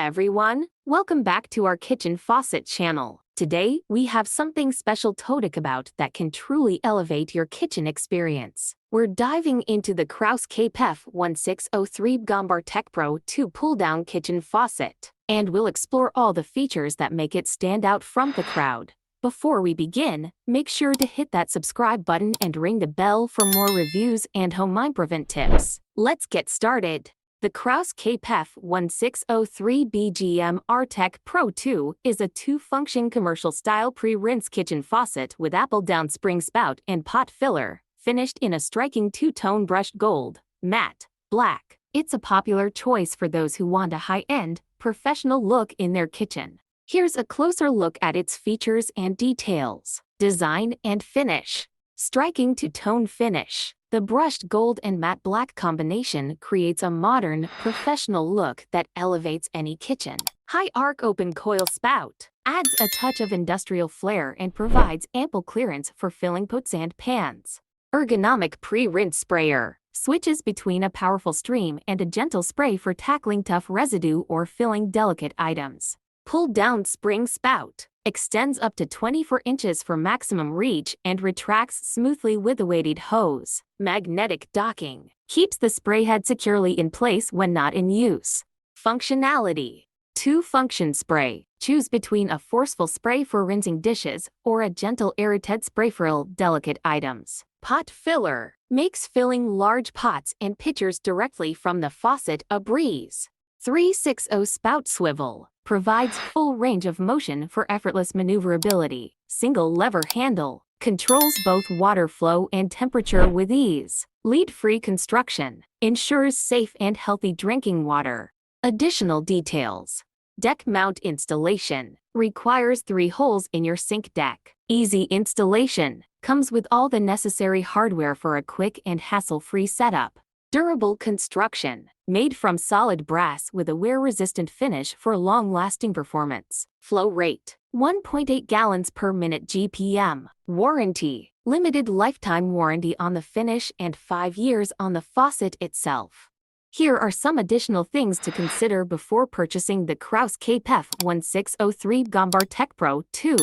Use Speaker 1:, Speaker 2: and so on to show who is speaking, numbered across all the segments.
Speaker 1: everyone, welcome back to our kitchen faucet channel. Today, we have something special to talk about that can truly elevate your kitchen experience. We're diving into the Kraus KPF1603 Artec Pro 2 pull-down kitchen faucet, and we'll explore all the features that make it stand out from the crowd. Before we begin, make sure to hit that subscribe button and ring the bell for more reviews and home improvement tips. Let's get started. The Kraus KPF1603 BGM Artec Pro 2 is a two-function commercial-style pre-rinse kitchen faucet with apple-down spring spout and pot filler, finished in a striking two-tone brushed gold, matte, black. It's a popular choice for those who want a high-end, professional look in their kitchen. Here's a closer look at its features and details. Design and finish. Striking two-tone finish. The brushed gold and matte black combination creates a modern, professional look that elevates any kitchen. High arc open coil spout adds a touch of industrial flair and provides ample clearance for filling pots and pans. Ergonomic pre-rinse sprayer switches between a powerful stream and a gentle spray for tackling tough residue or filling delicate items. Pull-down spring spout extends up to 24 inches for maximum reach and retracts smoothly with a weighted hose. Magnetic docking keeps the spray head securely in place when not in use. Functionality: two-function spray. Choose between a forceful spray for rinsing dishes or a gentle aerated spray for delicate items. Pot filler makes filling large pots and pitchers directly from the faucet a breeze. 360 spout swivel provides full range of motion for effortless maneuverability. Single lever handle controls both water flow and temperature with ease. Lead-free construction ensures safe and healthy drinking water. Additional details: deck mount installation requires 3 holes in your sink deck. Easy installation comes with all the necessary hardware for a quick and hassle-free setup. Durable construction, made from solid brass with a wear-resistant finish for long-lasting performance. Flow rate: 1.8 gallons per minute GPM. Warranty: limited lifetime warranty on the finish and 5 years on the faucet itself. Here are some additional things to consider before purchasing the Kraus KPF1603 Artec Pro 2.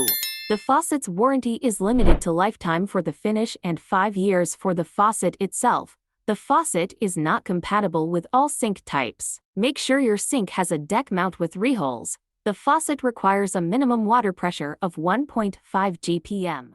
Speaker 1: The faucet's warranty is limited to lifetime for the finish and 5 years for the faucet itself. The faucet is not compatible with all sink types. Make sure your sink has a deck mount with 3 holes. The faucet requires a minimum water pressure of 1.5 GPM.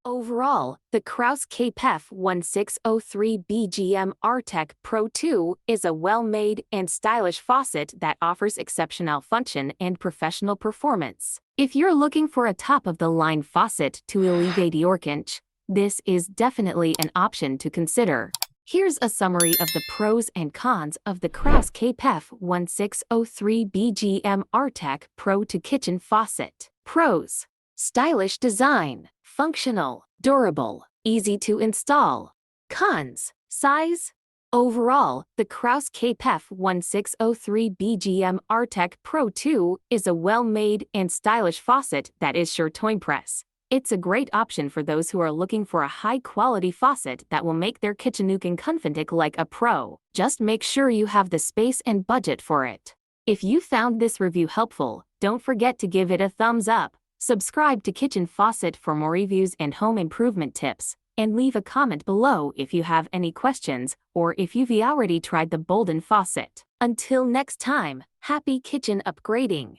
Speaker 1: Overall, the Kraus KPF1603 BGM Artec Pro 2 is a well-made and stylish faucet that offers exceptional function and professional performance. If you're looking for a top-of-the-line faucet to alleviate your kitchen, this is definitely an option to consider. Here's a summary of the pros and cons of the Kraus KPF1603 BGM Artec Pro 2 kitchen faucet. Pros: stylish design, functional, durable, easy to install. Cons: size. Overall, the Kraus KPF1603 BGM Artec Pro 2 is a well-made and stylish faucet that is sure to impress. It's a great option for those who are looking for a high-quality faucet that will make their kitchen looking confident like a pro. Just make sure you have the space and budget for it. If you found this review helpful, don't forget to give it a thumbs up. Subscribe to Kitchen Faucet for more reviews and home improvement tips, and leave a comment below if you have any questions or if you've already tried the Bolden faucet. Until next time, happy kitchen upgrading!